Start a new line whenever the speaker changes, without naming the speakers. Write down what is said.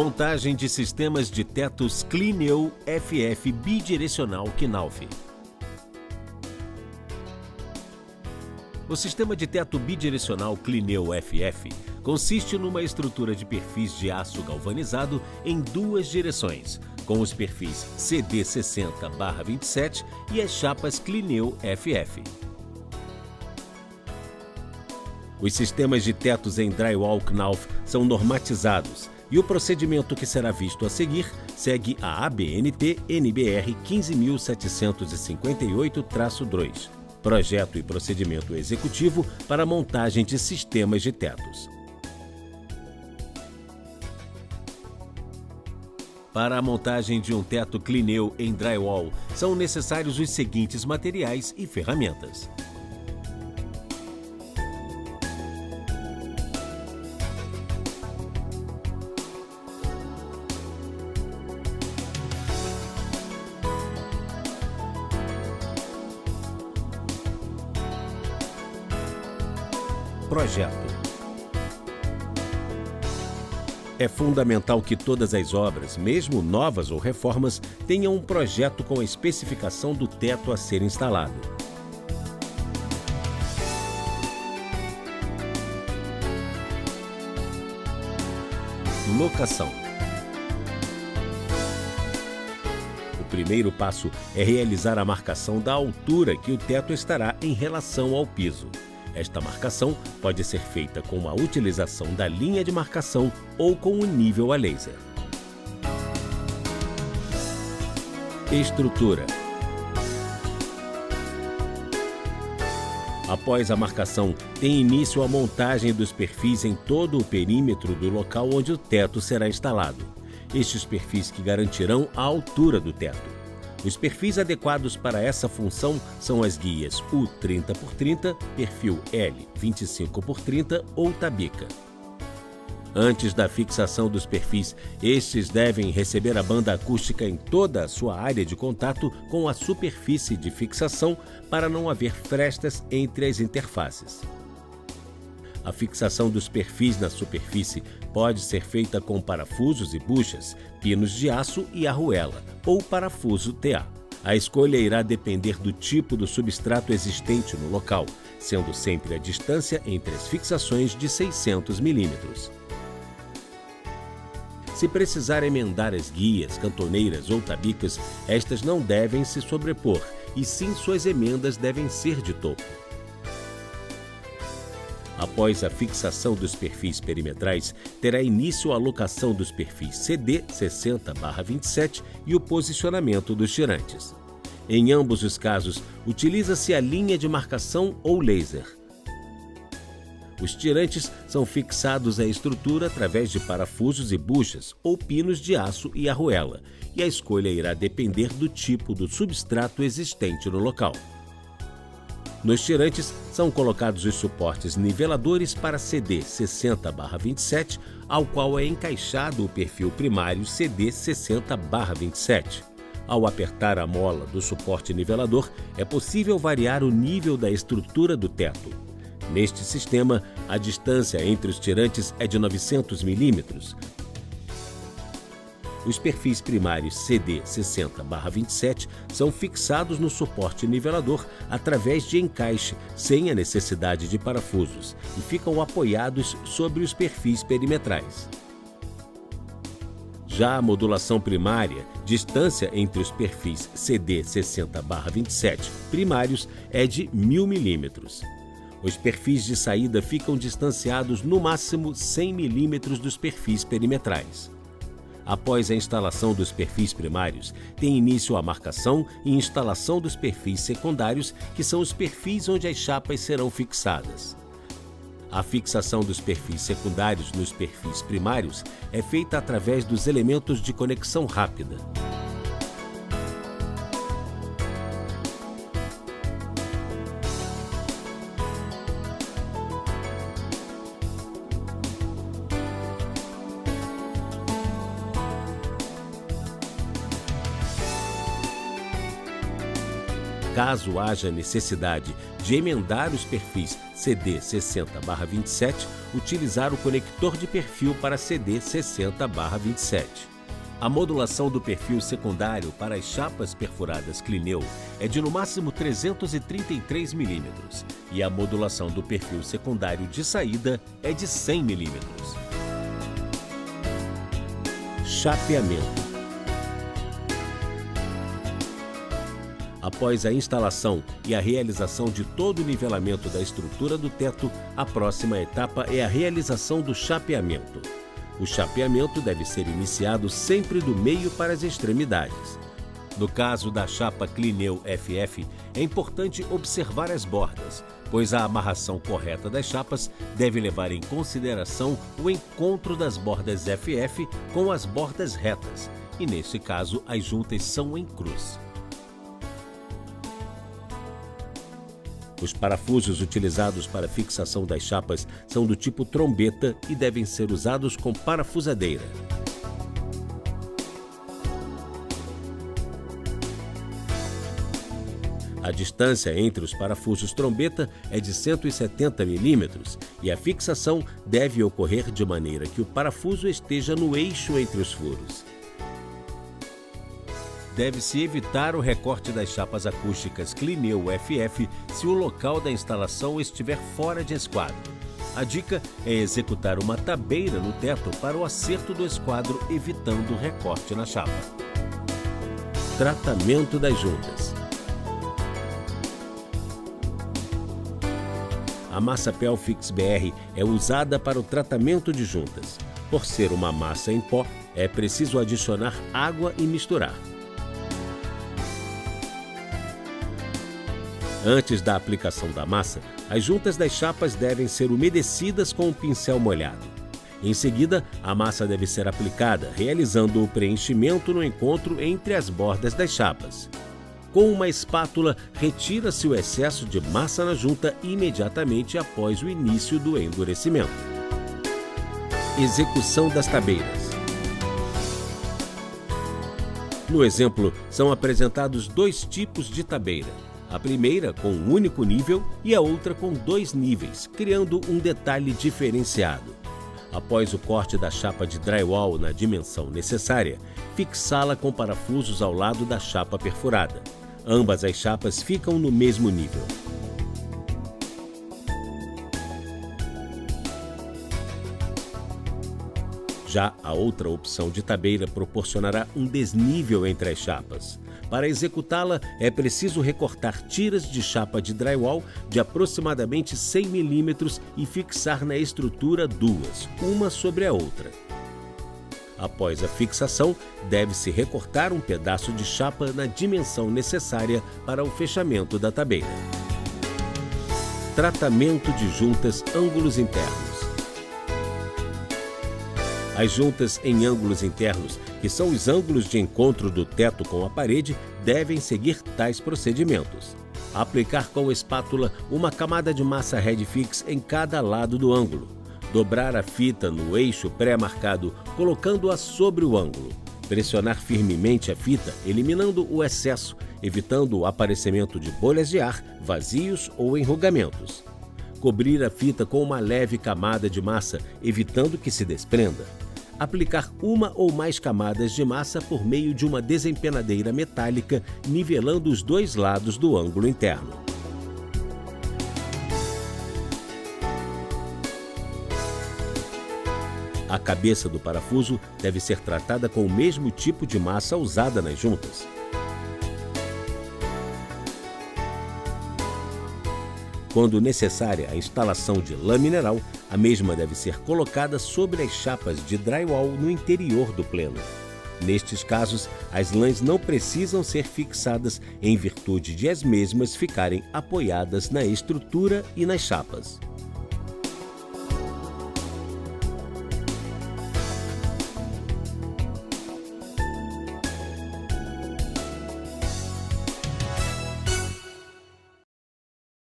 Montagem de sistemas de tetos Clineu FF bidirecional Knauf. O sistema de teto bidirecional Clineu FF consiste numa estrutura de perfis de aço galvanizado em duas direções, com os perfis CD 60/27 e as chapas Clineu FF. Os sistemas de tetos em drywall Knauf são normatizados e o procedimento que será visto a seguir segue a ABNT NBR 15758-2, Projeto e Procedimento Executivo para a Montagem de Sistemas de Tetos. Para a montagem de um teto Clineu em drywall, são necessários os seguintes materiais e ferramentas. Projeto. É fundamental que todas as obras, mesmo novas ou reformas, tenham um projeto com a especificação do teto a ser instalado. Locação. O primeiro passo é realizar a marcação da altura que o teto estará em relação ao piso. Esta marcação pode ser feita com a utilização da linha de marcação ou com o nível a laser. Estrutura. Após a marcação, tem início a montagem dos perfis em todo o perímetro do local onde o teto será instalado. Estes perfis que garantirão a altura do teto. Os perfis adequados para essa função são as guias U30x30, perfil L 25x30 ou tabica. Antes da fixação dos perfis, estes devem receber a banda acústica em toda a sua área de contato com a superfície de fixação para não haver frestas entre as interfaces. A fixação dos perfis na superfície pode ser feita com parafusos e buchas, pinos de aço e arruela, ou parafuso TA. A escolha irá depender do tipo do substrato existente no local, sendo sempre a distância entre as fixações de 600 mm. Se precisar emendar as guias, cantoneiras ou tabicas, estas não devem se sobrepor, e sim suas emendas devem ser de topo. Após a fixação dos perfis perimetrais, terá início a locação dos perfis CD 60/27 e o posicionamento dos tirantes. Em ambos os casos, utiliza-se a linha de marcação ou laser. Os tirantes são fixados à estrutura através de parafusos e buchas ou pinos de aço e arruela, e a escolha irá depender do tipo do substrato existente no local. Nos tirantes são colocados os suportes niveladores para CD 60/27, ao qual é encaixado o perfil primário CD 60/27. Ao apertar a mola do suporte nivelador, é possível variar o nível da estrutura do teto. Neste sistema, a distância entre os tirantes é de 900 mm. Os perfis primários CD 60/27 são fixados no suporte nivelador através de encaixe, sem a necessidade de parafusos, e ficam apoiados sobre os perfis perimetrais. Já a modulação primária, distância entre os perfis CD 60/27 primários, é de 1000 mm. Os perfis de saída ficam distanciados no máximo 100 mm dos perfis perimetrais. Após a instalação dos perfis primários, tem início a marcação e instalação dos perfis secundários, que são os perfis onde as chapas serão fixadas. A fixação dos perfis secundários nos perfis primários é feita através dos elementos de conexão rápida. Caso haja necessidade de emendar os perfis CD 60/27, utilizar o conector de perfil para CD 60/27. A modulação do perfil secundário para as chapas perfuradas Clineu é de no máximo 333 mm e a modulação do perfil secundário de saída é de 100 mm. Chapeamento. Após a instalação e a realização de todo o nivelamento da estrutura do teto, a próxima etapa é a realização do chapeamento. O chapeamento deve ser iniciado sempre do meio para as extremidades. No caso da chapa Clineu FF, é importante observar as bordas, pois a amarração correta das chapas deve levar em consideração o encontro das bordas FF com as bordas retas, e neste caso as juntas são em cruz. Os parafusos utilizados para fixação das chapas são do tipo trombeta e devem ser usados com parafusadeira. A distância entre os parafusos trombeta é de 170 mm e a fixação deve ocorrer de maneira que o parafuso esteja no eixo entre os furos. Deve-se evitar o recorte das chapas acústicas Clineu FF se o local da instalação estiver fora de esquadro. A dica é executar uma tabeira no teto para o acerto do esquadro, evitando o recorte na chapa. Tratamento das juntas. A massa Pelfix BR é usada para o tratamento de juntas. Por ser uma massa em pó, é preciso adicionar água e misturar. Antes da aplicação da massa, as juntas das chapas devem ser umedecidas com um pincel molhado. Em seguida, a massa deve ser aplicada, realizando o preenchimento no encontro entre as bordas das chapas. Com uma espátula, retira-se o excesso de massa na junta imediatamente após o início do endurecimento. Execução das tabeiras. No exemplo, são apresentados dois tipos de tabeira. A primeira com um único nível e a outra com dois níveis, criando um detalhe diferenciado. Após o corte da chapa de drywall na dimensão necessária, fixá-la com parafusos ao lado da chapa perfurada. Ambas as chapas ficam no mesmo nível. Já a outra opção de tabeira proporcionará um desnível entre as chapas. Para executá-la, é preciso recortar tiras de chapa de drywall de aproximadamente 100 mm e fixar na estrutura duas, uma sobre a outra. Após a fixação, deve-se recortar um pedaço de chapa na dimensão necessária para o fechamento da tabeira. Tratamento de juntas ângulos internos. As juntas em ângulos internos, que são os ângulos de encontro do teto com a parede, devem seguir tais procedimentos. Aplicar com espátula uma camada de massa Redfix em cada lado do ângulo. Dobrar a fita no eixo pré-marcado, colocando-a sobre o ângulo. Pressionar firmemente a fita, eliminando o excesso, evitando o aparecimento de bolhas de ar, vazios ou enrugamentos. Cobrir a fita com uma leve camada de massa, evitando que se desprenda. Aplicar uma ou mais camadas de massa por meio de uma desempenadeira metálica, nivelando os dois lados do ângulo interno. A cabeça do parafuso deve ser tratada com o mesmo tipo de massa usada nas juntas. Quando necessária a instalação de lã mineral, a mesma deve ser colocada sobre as chapas de drywall no interior do pleno. Nestes casos, as lãs não precisam ser fixadas em virtude de as mesmas ficarem apoiadas na estrutura e nas chapas.